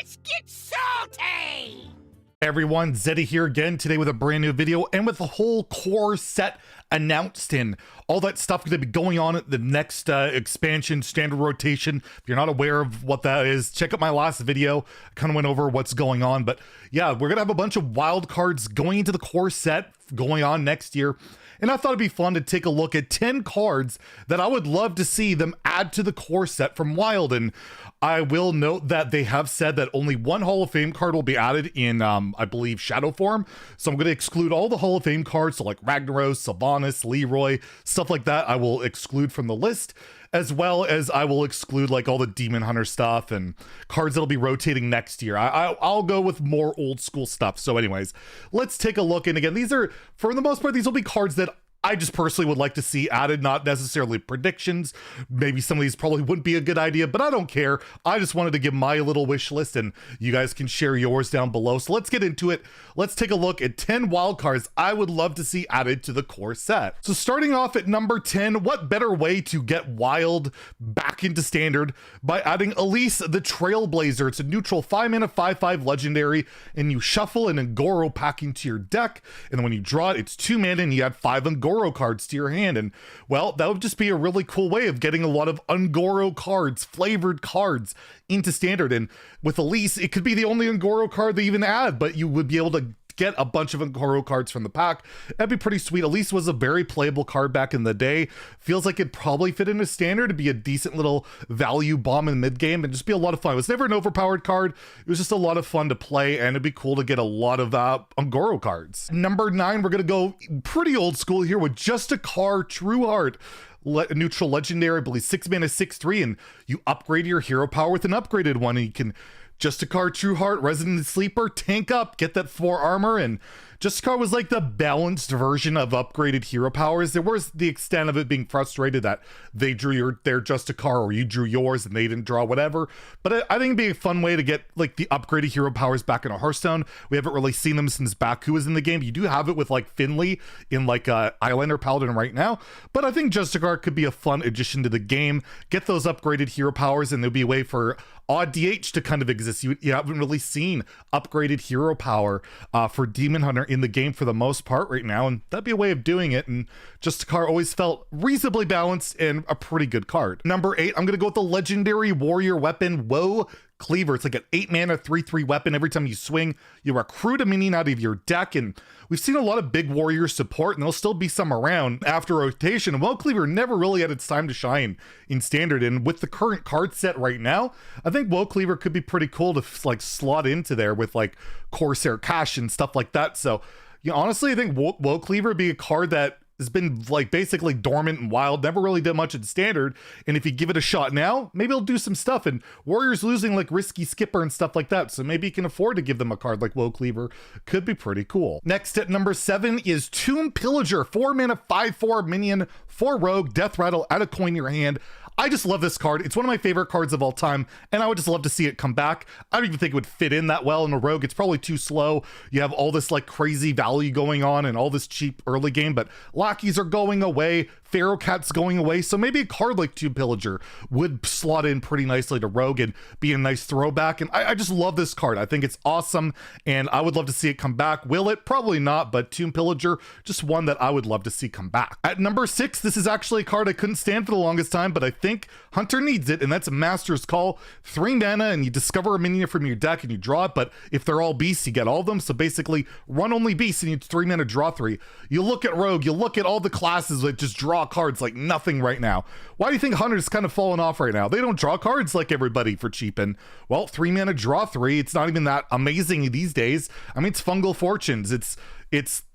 Let's get salty! Everyone, Zeddy here again today with a brand new video and with the whole core set announced and all that stuff going to be going on at the next expansion standard rotation. If you're not aware of what that is, check out my last video. I kind of went over what's going on, but yeah, we're gonna have a bunch of wild cards going into the core set going on next year. And I thought it'd be fun to take a look at 10 cards that I would love to see them add to the core set from Wild. And I will note that they have said that only one Hall of Fame card will be added in, I believe, Shadow form. So I'm going to exclude all the Hall of Fame cards, so like Ragnaros, Sylvanas, Leroy, stuff like that, I will exclude from the list, as well as I will exclude like all the Demon Hunter stuff and cards that'll be rotating next year. I'll go with more old school stuff. So anyways, let's take a look. And again, these are, for the most part, these will be cards that I just personally would like to see added, not necessarily predictions. Maybe some of these probably wouldn't be a good idea, but I don't care. I just wanted to give my little wish list and you guys can share yours down below. So let's get into it. Let's take a look at 10 wild cards I would love to see added to the core set. So starting off at number 10, what better way to get Wild back into standard by adding Elise the Trailblazer. It's a neutral 5-mana 5/5 legendary, and you shuffle an Ungoro pack into your deck, and then when you draw it, it's 2 mana and you add 5 Ungoro cards to your hand. And well, that would just be a really cool way of getting a lot of Ungoro cards, flavored cards into standard. And with Elise, it could be the only Ungoro card they even add, but you would be able to get a bunch of Ungoro cards from the pack. That'd be pretty sweet. Elise was a very playable card back in the day. Feels like it'd probably fit into standard to be a decent little value bomb in mid game and just be a lot of fun. It was never an overpowered card. It was just a lot of fun to play, and it'd be cool to get a lot of Ungoro cards. Number 9, we're gonna go pretty old school here with JustCar True Heart. Neutral legendary, I believe 6 mana 6/3, and you upgrade your hero power with an upgraded one, and you can JustCar True Heart, Resident Sleeper, tank up, get that 4 armor, and JustCar was like the balanced version of upgraded hero powers. There was the extent of it being frustrated that they drew their JustCar or you drew yours and they didn't draw whatever. But I think it'd be a fun way to get like the upgraded hero powers back in a Hearthstone. We haven't really seen them since Baku was in the game. You do have it with like Finley in like Islander Paladin right now. But I think JustCar could be a fun addition to the game. Get those upgraded hero powers, and there'll be a way for odd DH to kind of exist. You haven't really seen upgraded hero power for Demon Hunter in the game for the most part right now, and that'd be a way of doing it. And JustCar always felt reasonably balanced and a pretty good card. Number 8, I'm gonna go with the legendary warrior weapon Woe Cleaver. It's like an 8 mana 3/3 weapon. Every time you swing, you recruit a minion out of your deck, and we've seen a lot of big warrior support, and there'll still be some around after rotation. Woe Cleaver never really had its time to shine in standard, and with the current card set right now, I think Woe Cleaver could be pretty cool to like slot into there with like Corsair Cash and stuff like that. So yeah, honestly, I think Woe Cleaver would be a card that has been like basically dormant and Wild, never really did much in standard, and if you give it a shot now, maybe it'll do some stuff. And Warriors losing like Risky Skipper and stuff like that, so maybe you can afford to give them a card like Woe Cleaver. Could be pretty cool. Next at number 7 is Tomb Pillager, 4 mana 5/4 minion for Rogue, Death Rattle, add a coin in your hand. I just love this card. It's one of my favorite cards of all time, and I would just love to see it come back. I don't even think it would fit in that well in a Rogue. It's probably too slow. You have all this like crazy value going on and all this cheap early game, but Lackeys are going away, Pharaoh Cat's going away, so maybe a card like Tomb Pillager would slot in pretty nicely to Rogue and be a nice throwback. And I just love this card. I think it's awesome, and I would love to see it come back. Will it? Probably not, but Tomb Pillager, just one that I would love to see come back. At number 6, this is actually a card I couldn't stand for the longest time, but I think Hunter needs it, and that's Master's Call. 3 mana, and you discover a minion from your deck and you draw it, but if they're all beasts, you get all of them. So basically, run only beasts and you 3 mana draw 3. You look at Rogue, you look at all the classes that just draw cards like nothing right now. Why do you think Hunter's kind of fallen off right now? They don't draw cards like everybody for cheap, and well, 3 mana draw 3, it's not even that amazing these days. I mean, it's Fungal Fortunes, it's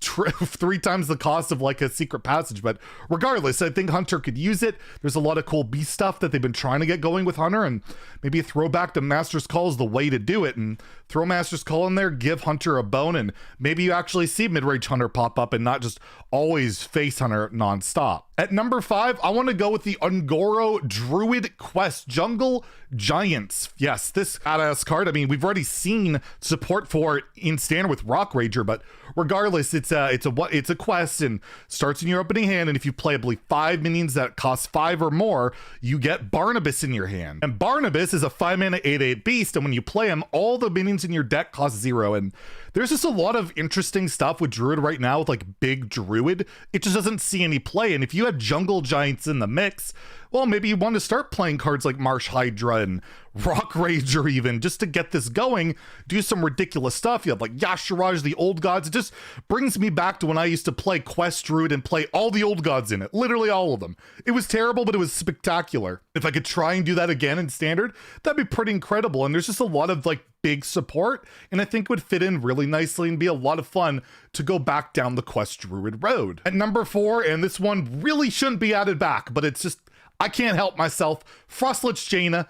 3 times the cost of like a secret passage, but regardless, I think Hunter could use it. There's a lot of cool beast stuff that they've been trying to get going with Hunter, and maybe a throwback to Master's Call is the way to do it. And throw Master's Call in there, give Hunter a bone, and maybe you actually see mid-range Hunter pop up and not just always face Hunter nonstop. At number 5, I want to go with the Ungoro Druid Quest Jungle Giants. Yes, this badass card. I mean, we've already seen support for it in standard with Rock Rager, but regardless, regardless, it's a quest and starts in your opening hand. And if you play, I believe, 5 minions that cost 5 or more, you get Barnabas in your hand. And Barnabas is a 5-mana 8/8 beast. And when you play him, all the minions in your deck cost 0. And there's just a lot of interesting stuff with Druid right now with like big Druid. It just doesn't see any play. And if you had Jungle Giants in the mix, well, maybe you want to start playing cards like Marsh Hydra and Rock Rager even, just to get this going, do some ridiculous stuff. You have like Yashiraj, the Old Gods. It just brings me back to when I used to play Quest Druid and play all the Old Gods in it, literally all of them. It was terrible, but it was spectacular. If I could try and do that again in Standard, that'd be pretty incredible. And there's just a lot of like big support, and I think would fit in really nicely and be a lot of fun to go back down the Quest Druid road. At number 4, and this one really shouldn't be added back, but it's just, I can't help myself, Frostlet Jane,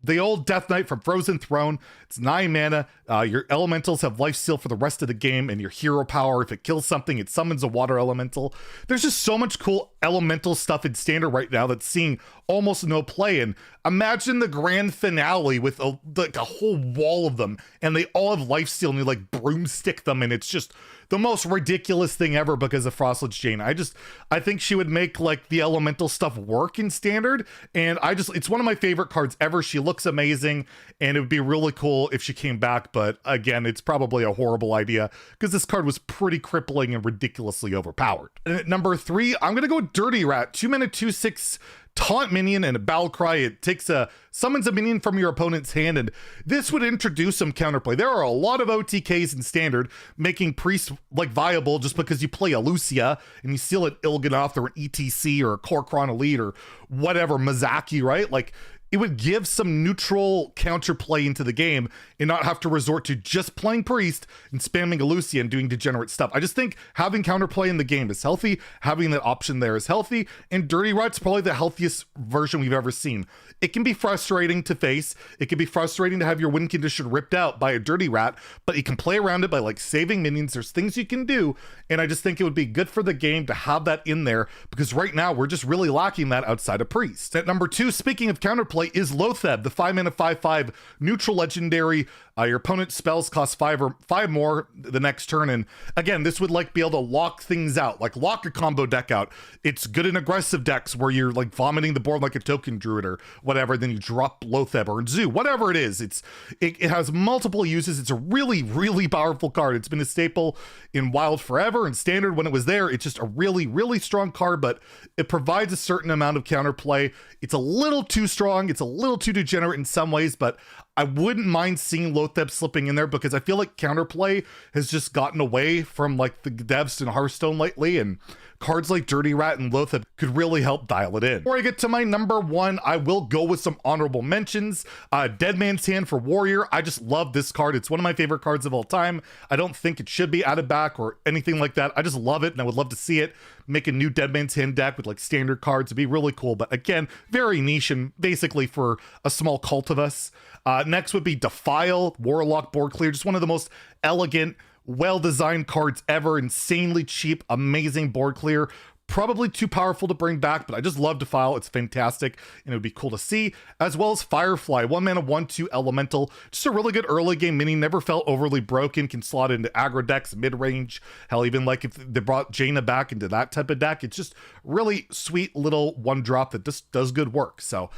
the old Death Knight from Frozen Throne. It's 9 mana. Your elementals have lifesteal for the rest of the game, and your hero power, if it kills something, it summons a water elemental. There's just so much cool elemental stuff in Standard right now that's seeing almost no play. And imagine the grand finale with like a whole wall of them, and they all have lifesteal, and you like broomstick them, and it's just the most ridiculous thing ever because of Frostlet Jane. I think she would make like the elemental stuff work in Standard, and it's one of my favorite cards ever. She looks amazing, and it would be really cool if she came back, but again, it's probably a horrible idea because this card was pretty crippling and ridiculously overpowered. And at number 3, I'm gonna go Dirty Rat, 2 mana 2/6 taunt minion and a battle cry. It summons a minion from your opponent's hand, and this would introduce some counterplay. There are a lot of OTKs in Standard making Priest like viable just because you play a Lucia and you seal an Il'gynoth or an ETC or a Kor'kron Elite or whatever, Mizaki, right? Like, it would give some neutral counterplay into the game and not have to resort to just playing Priest and spamming a Lucia and doing degenerate stuff. I just think having counterplay in the game is healthy. Having that option there is healthy. And Dirty Rat's probably the healthiest version we've ever seen. It can be frustrating to face. It can be frustrating to have your win condition ripped out by a Dirty Rat, but you can play around it by like saving minions. There's things you can do. And I just think it would be good for the game to have that in there because right now we're just really lacking that outside of Priest. At number 2, speaking of counterplay, is Lotha, the 5 mana 5/5 neutral legendary. Your opponent's spells cost 5 more the next turn, and again, this would like be able to lock things out, like lock a combo deck out. It's good in aggressive decks where you're like vomiting the board like a token druid or whatever, then you drop Lotheb or Zoo, whatever it is. It has multiple uses. It's a really, really powerful card. It's been a staple in Wild forever, and Standard when it was there. It's just a really, really strong card, but it provides a certain amount of counterplay. It's a little too strong. It's a little too degenerate in some ways, but I wouldn't mind seeing Lotheb slipping in there because I feel like counterplay has just gotten away from like the devs in Hearthstone lately, and cards like Dirty Rat and Lotheb could really help dial it in. Before I get to my number 1, I will go with some honorable mentions. Dead Man's Hand for Warrior. I just love this card. It's one of my favorite cards of all time. I don't think it should be added back or anything like that. I just love it, and I would love to see it make a new Dead Man's Hand deck with like standard cards. It'd be really cool, but again, very niche and basically for a small cult of us. Next would be Defile, Warlock board clear. Just one of the most elegant, well-designed cards ever. Insanely cheap, amazing board clear. Probably too powerful to bring back, but I just love Defile. It's fantastic, and it would be cool to see. As well as Firefly, 1 mana 1/2 elemental. Just a really good early game mini. Never felt overly broken. Can slot into aggro decks, mid-range. Hell, even like if they brought Jaina back into that type of deck, it's just really sweet little 1-drop that just does good work. So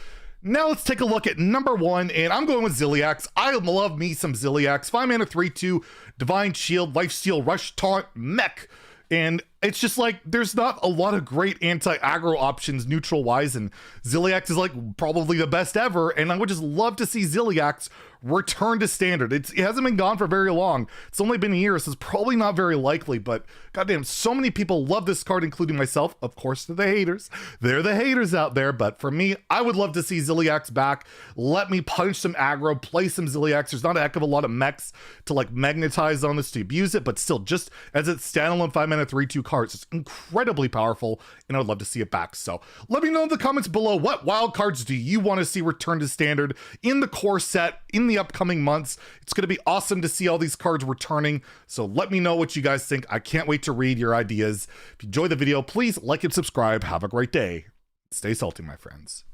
now let's take a look at number 1, and I'm going with Ziliax. I love me some Ziliax. 5 mana 3/2, Divine Shield, Lifesteal, Rush, Taunt, Mech. And it's just like, there's not a lot of great anti-aggro options neutral-wise, and Ziliax is like probably the best ever, and I would just love to see Ziliax return to Standard. It hasn't been gone for very long. It's only been a year, so it's probably not very likely, but goddamn, so many people love this card, including myself. Of course, they're the haters. They're the haters out there, but for me, I would love to see Ziliax back. Let me punch some aggro, play some Ziliax. There's not a heck of a lot of mechs to like magnetize on this to abuse it, but still, just as its standalone 5 mana 3/2 cards, it's incredibly powerful, and I would love to see it back. So let me know in the comments below, what wild cards do you want to see return to Standard in the core set in the upcoming months? It's going to be awesome to see all these cards returning, so let me know what you guys think. I can't wait to read your ideas. If you enjoyed the video, please like and subscribe. Have a great day. Stay salty, my friends.